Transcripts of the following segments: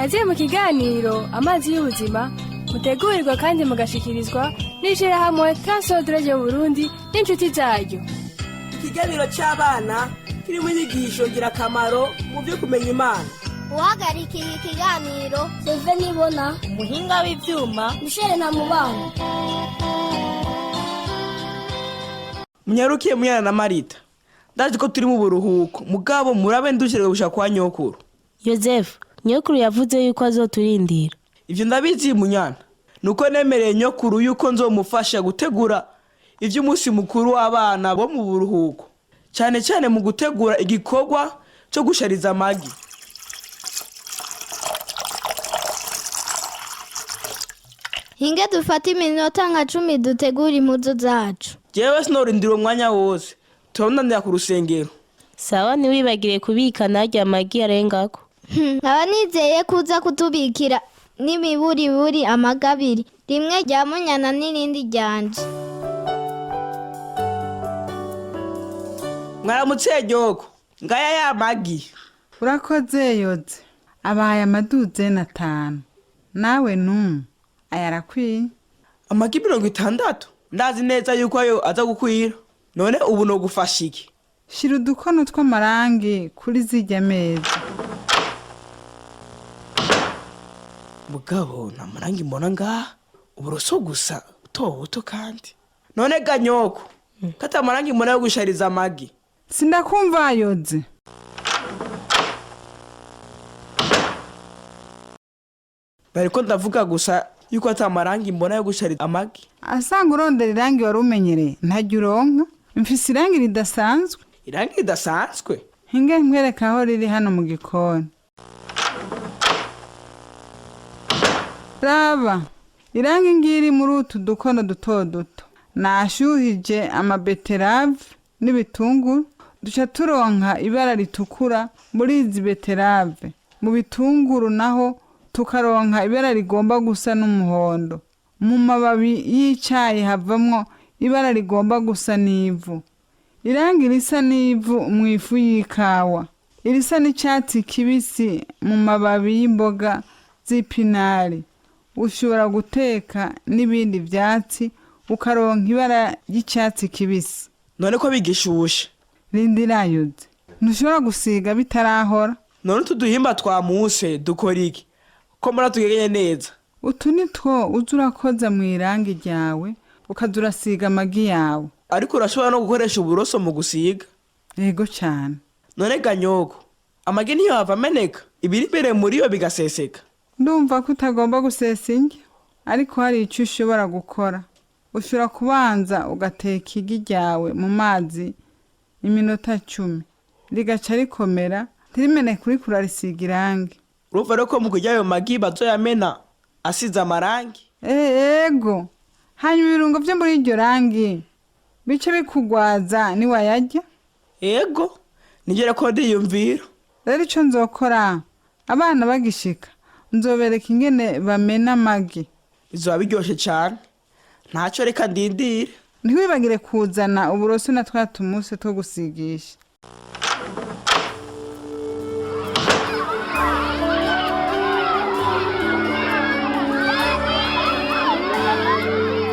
kaze mu kiganiro amazi y'ubuzima mutegurirwa kandi mugashikirizwa n'ishirahamwe Transodre yo Burundi n'inshuti zaryo. Ikiganiro c'abana kirimo inyigisho ngirakamaro mu byo kumenya Imana. Uhagarikiye ikiganiro Seve Nibona, umuhinga w'ivyuma Michel na Mubano. Munyarukiye Muyana na Marita. Ndazi ko turi mu buruhuko, mugabo murabe ndushire gushaka kwa nyokuru. Joseph, nyokuru yavuze yuko azoturindira. Ivyo ndabizi Munyana. Nuko nemereye nyokuru yuko nzomufasha gutegura ivy'umunsi mukuru w'abana bo mu buruhuko. Cyane cyane mu gutegura igikorwa cyo gushariza amagi. Hinge dufata iminota nka 10 dutegura impuzu zacu. Jewe sinorindira umwanya wose. Turabonanira ku rusengero. Sawa ntiwibagire kubika narya amagi arengako. Nkaba nizeye kuza kutubikira n'imiburiburi amagabiri. Rimwe rya Munyana n'irindi ryanje. Mwaramutse Joko. Ngaya ya magi. Urakoze Yoze. Abaye amaduze na 5. Nawe ayarakwiye. Amagi 60. Ndazi neza yuko ayo aza gukwira. None ubu no gufasha iki? Shira udukono tw'amarangi kuri zijya meza. Mugabo na marangi mbona ngaha. Uburoso gusa buto kandi. None ganyoko. Kata marangi mbona yo gushariza amagi. Sindakumva Yoze. Bariko ndavuga gusa yuko atamarangi mbona yo gushariza amagi. Asanga urondera irangi warumenyereye ntajya uronka. Mfise irangi ridasanzwe. Irangi ridasanzwe? Hinge nkwereka aho riri hano mu gikoni. Raba, irangi ngiri muri utu dukono duto. Nashuhije amabeterave n'ibitunguru. Duca turonka ibara ritukura muri izi beterave. Mu bitunguru naho tukaronka ibara rigomba gusa n'umuhondo. Mu mababi y'icayi havamwo ibara rigomba gusa n'ivu. Irangi risa n'ivu mu ifu y'ikawa. Irisa n'icyatsi kibisi mu mababi y'imboga z'ipinari. Ushobora guteka n'ibindi byatsi ukaronka ibara ry'icyatsi kibisi. None ko bigishushe. Rindira Yoze. Ntushobora gusiga bitarahora. None tuduhimba twamuse dukora iki? Ko muratugegeye neza. Utu ni two uzurakoza mu irangi ryawe ukazurasiga amagi yawe. Ariko urashobora no gukoresha uburoso mu gusiga. Yego cyane. None ganyoko. Amagi niyo hava ameneka. Ibiri imbere muri yo bigaseseka. Ndumva ko utagomba gusesa indya. Ariko hari icyo ushobora gukora. Ushobora kubanza ugateka igi ryawe mu mazi iminota 10. Rigaca rikomera. Ntirimene kuri kurarisiga irangi. Urumva rero ko mu kurya ayo magi bazoyamena asize amarangi. Ego. Hanyuma ibirungo byo muri iryo rangi bice bikugwaza ni wayajya? Ego. Nigere ko ndiyumvira. Rero ico nzokora abana bagishika nzobereka ingene bamena amagi. Izoba biryoshe cyane. Ntaco reka ndindire. Ntiwibagire kuzana uburoso na twatumuse two gusigisha.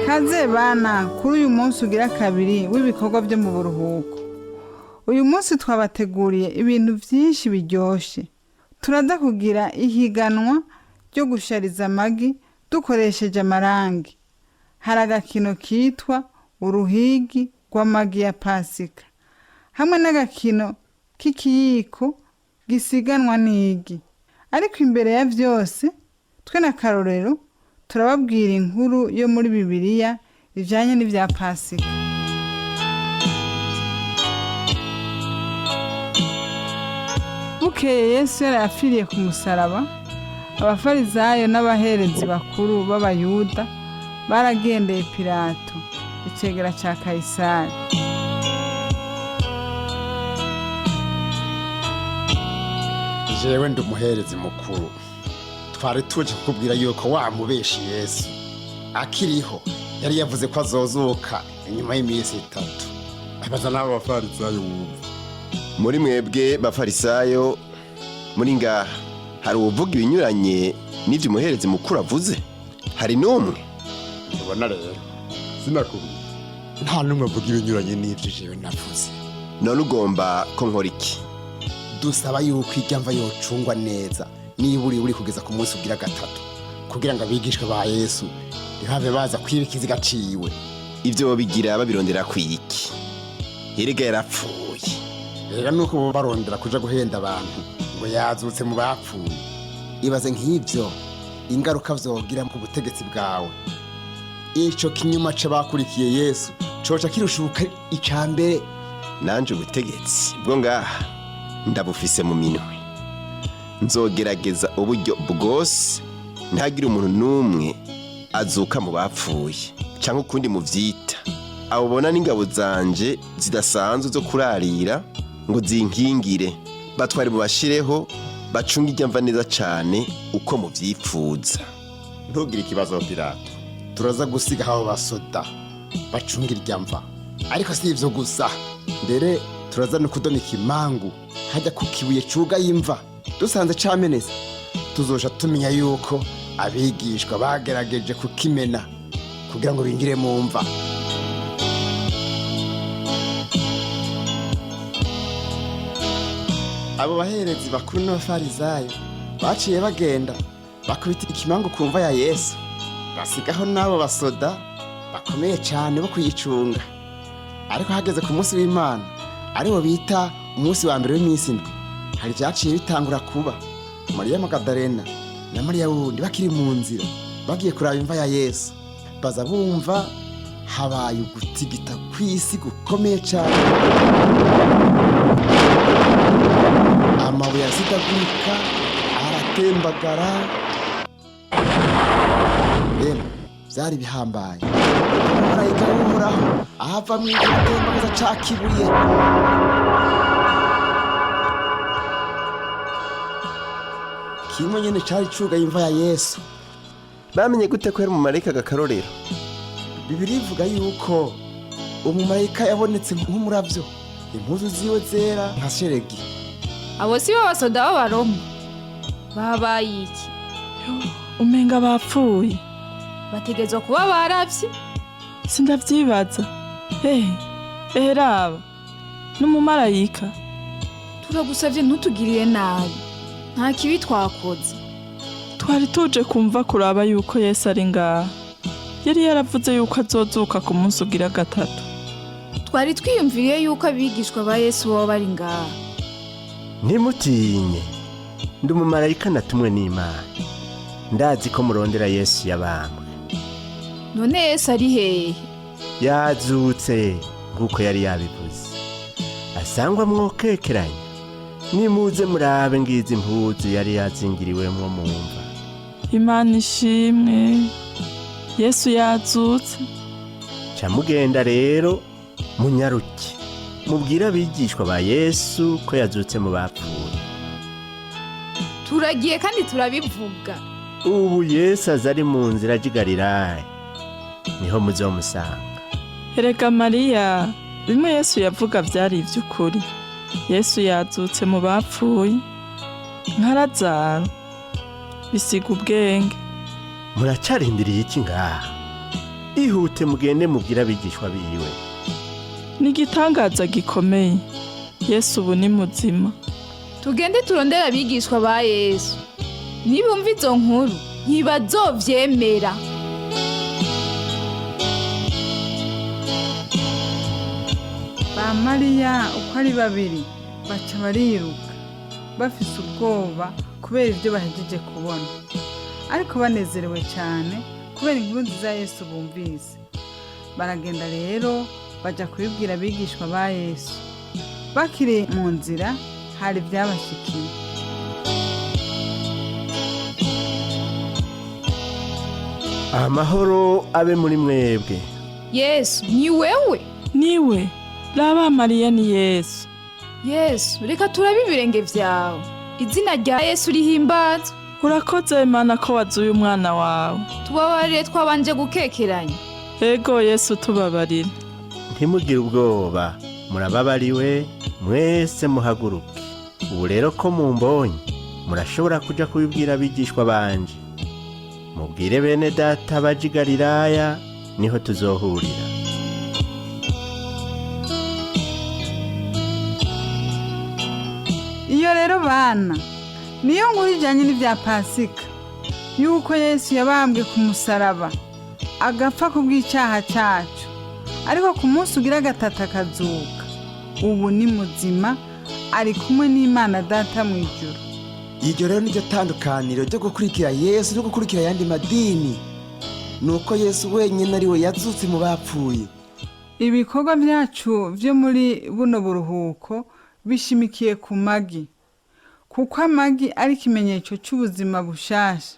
Kaze bana kuri uyu munsi ugira kabiri w'ibikorwa byo mu buruhuko. Uyu munsi twabateguriye ibintu byinshi biryoshe. Turaza kugira ihiganwa ryo gushariza amagi dukoresheje amarangi. Hari agakino kitwa uruhigi rw'amagi ya Pasika. Hamwe n'agakino k'ikiyiko gisiganwa n'igi. Ariko imbere ya byose twe na Karorero turababwira inkuru yo muri Bibiliya ijanye n'ivya Pasika. Bukeye Yesu yarafiriye ku musaraba. Abafarizayo n'abaherezi bakuru b'Abayuda baragendeye Pilato, icegera ca Kaisari. Jewe ndi umuherezi mukuru. Twari tuje kukubwira yuko wamubeshi Yesu akiriho yari yavuze ko azozuka inyuma y'iminsi 3. Abaza nabo bafarisayo wumva. Muri mwebwe bafarisayo muri ngaha hari uvuga ibinyuranye n'ibyo umuherezi mukuru avuze? Hari n'umwe? ubona rero sinakubwiye nta n'umwe avuga ibinyuranye n'ibyo jewe navuze. None ugomba ko nkora iki? Dusaba yuko irya mva yocungwa neza niba uri kugeza ku munsi ugira gatatu kugira ngo abigishwe ba Yesu ntibave baza kwiba ikiziga ciwe. Ibyo babigira babirondera kwiki? Erega yarapfuye. Rero nuko barondera kuja guhenda abantu ngo yazutse mu bapfuye. Ibaze nk'ibyo ingaruka vyogira ku butegetsi bwawe. Ico kinyuma c'abakurikiye Yesu coca kirushuka icambere. Nanje ubutegetsi bwo ngaha ndabufise mu minwe. Nzogerageza uburyo bwose ntagire umuntu n'umwe azuka mu bapfuye cyangwa ukundi mu vyita. Abo bona n'ingabo zanje zidasanzwe zo kurarira ngo zinkingire, batwari bubashireho bacunga irya mva neza cane uko mu vyipfuza. Ntugire ikibazo Pilato, turaza gusiga aho basoda bacunga irya mva. Ariko si ivyo gusa, mbere turaza no kudomeka imangu hajya ku kibuye cuga y'imva. Dusanze cameneze tuzoja tumenya yuko abigishwa bagerageje kukimena kugira ngo bingire mu mva. Abo baherezi bakuru n'abafarizayo baciye bagenda bakubita ikimangu ku mva ya Yesu, basigaho n'abo basoda bakomeye cyane bo kuyicunga. Ariko hageze ku munsi w'Imana ariwo bita umunsi wa mbere w'iminsi indwi, hari byaciye bitangura kuba. Mariya Magadalena na Mariya wundi bakiri mu nzira bagiye kuraba imva ya Yesu, baza bumva habaye ugutigita kw'isi gukomeye cyane. Amabuye asidagurika aratembagara. Rero byari bihambaye. Marayika w'Uhoraho ahava mu itembagaza ca kibuye. Kimwe nyene cari cugaye imva ya Yesu. Bamenye gute ko yari umumarayika gakarorero? Bibiri ivuga yuko umumarayika yabonetse nk'umuravyo, impuzu ziwe zera nka sheregi. Abo si bo basoda b'Abaroma babaye iki? Umenga bapfuye. Bategezwa kuba baravye? Sindavyibaza. Raba n'umumarayika. Turagusavye ntutugirire nabi, nta kibi twakoze. Twari tuje kumva kuraba yuko Yesu ari ngaha. Yari yaravuze yuko azozuka ku munsi ugira gatatu. Twari twiyumviriye yuko abigishwa ba Yesu baba bari ngaha. Ntimutinye, ndi umumarayika natumwe n'Imana. Ndazi ko murondera Yesu yabambwe. None Yesu ari hehe? Yazutse nk'uko yari yabivuze. Asangwa mwokekeranya. Nimuze murabe ngizi impuzu yari yazingiriwemwo mu mva. Imana ishimwe. Yesu yazutse. Camugenda rero munyaruki. Mubwira abigishwa ba Yesu ko yazutse mu bapfuye. Turagiye kandi turabivuga. Ubu Yesu azari mu nzira y'Igalilaya. Niho muzomusanga. Erega Mariya, bimwe Yesu yavuga byari iby'ukuri. Yesu yazutse mu bapfuye. Nka Lazaro. Bisiga ubwenge. Muracarindiriye iki ngaha? Ihute mugende mubwira abigishwa biwe. Nigitangaza gikomeye. Yesu ubu ni muzima. Tugende turondera abigishwa ba Yesu. Nibumva izo nkuru ntibazovyemera. Ba Mariya uko ari babiri baca bariruka bafise ubwoba kubera ibyo bahejeje kubona, ariko banezerewe cyane kubera inkuru nziza Yesu bumvise. Baragenda rero baja kubibwira abigishwa ba Yesu. Bakiri mu nzira hari byabashikiye. Amahoro abe muri mwebwe. Yesu ni wewe? Niwe. Raba Mariya ni Yesu. Yesu reka turabe ibirenge vyawe. Izina rya Yesu rihimbazwe. Urakoze Imana ko wazuye umwana wawe. Tubabarire twabanje gukekeranya. Ego Yesu tubabarire. Ntimugire ubwoba, murababariwe mwese muhaguruke. Ubu rero ko mumbonye murashobora kuja kubibwira abigishwa banje. Mubwire bene data baje i Galilaya, niho tuzohurira. Iyo rero bana niyo nkuru ijyanye n'ibya Pasika, yuko Yesu yabambwe ku musaraba agapfa ku bw'icyaha cyacu, ariko ku munsi ugira gatatu akazuka. Ubu ni muzima, ari kumwe n'Imana Data mu ijuru. Iryo rero niryo tandukaniro ryo gukurikira Yesu no gukurikira ayandi madini, nuko Yesu wenyine ari we yazutse mu bapfuye. Ibikorwa byacu byo muri buno buruhuko bishimikiye ku magi, kuko amagi ari ikimenyetso cy'ubuzima bushasha.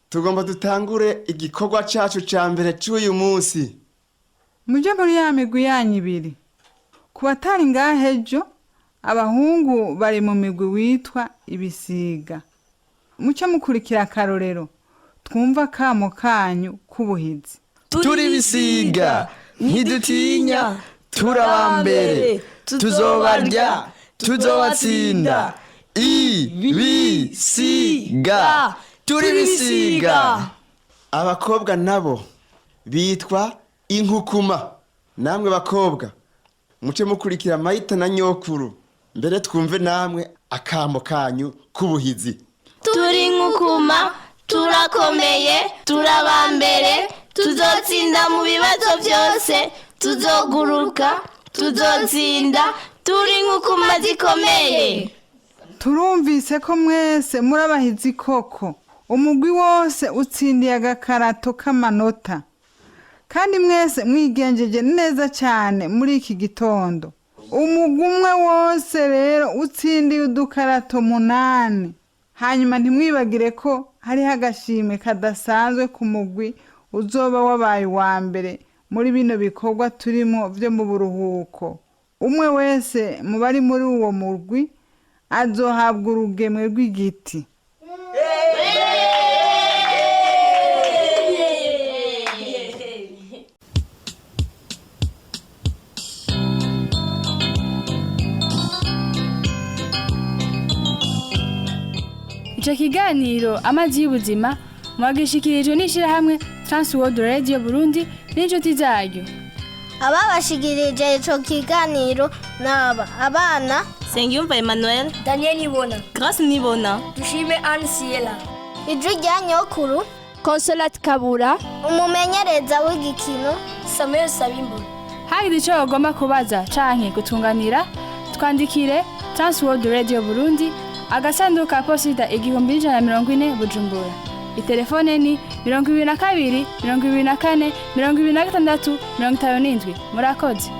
Tugomba dutangure igikorwa cyacu cya mbere cy'uyu munsi. Muje muri ya migwi yanyu ibiri. Ku batari ngaho ejo, abahungu bari mu migwi witwa ibisiga. Muce mukurikira akarorero, twumva akamo kanyu k'ubuhizi. Turi ibisiga, ntidutinya, turabambere, tuzobarya, tuzobatsinda. Ibisiga, turi ibisiga. Abakobwa nabo bitwa inkukuma. Namwe bakobwa, muce mukurikira mayita na nyokuru, mbere twumve namwe akamo kanyu k'ubuhizi. Turi inkukuma, turakomeye, turabambere, tuzotsinda mu bibazo byose, tuzoguruka, tuzotsinda, turi inkukuma zikomeye. Turumvise ko mwese murabahizi koko. Umugwi wose utsindiye agakarato k'amanota, kandi mwese mwigenjeje neza cyane muri iki gitondo. Umugwi umwe wose rero utsindiye udukarato 8. Hanyuma ntimwibagire ko hariho agashimwe kadasanzwe ku mugwi uzoba wabaye wa mbere muri bino bikorwa turimo byo mu buruhuko. Umwe wese mu bari muri uwo mugwi azohabwa urugemwe rw'igiti. Ico kiganiro amazi y'ubuzima mwagishikirijwe n'ishirahamwe Transworld Radio Burundi n'inshuti zaryo. Ababashikirije ico kiganiro naba abana Sengiyumva Emmanuel, Daniel Nibona, Grace Nibona, Dushime Anne Siela, ijwi rya nyokuru Consolate Kabura, umumenyereza w'igikino Samuel Sabimbo. Hari ico ugomba kubaza canke gutunganira, twandikire Transworld Radio Burundi, agasanduku ka posita 1140 Bujumbura. Itelefone ni 22 24 26 57. Murakoze.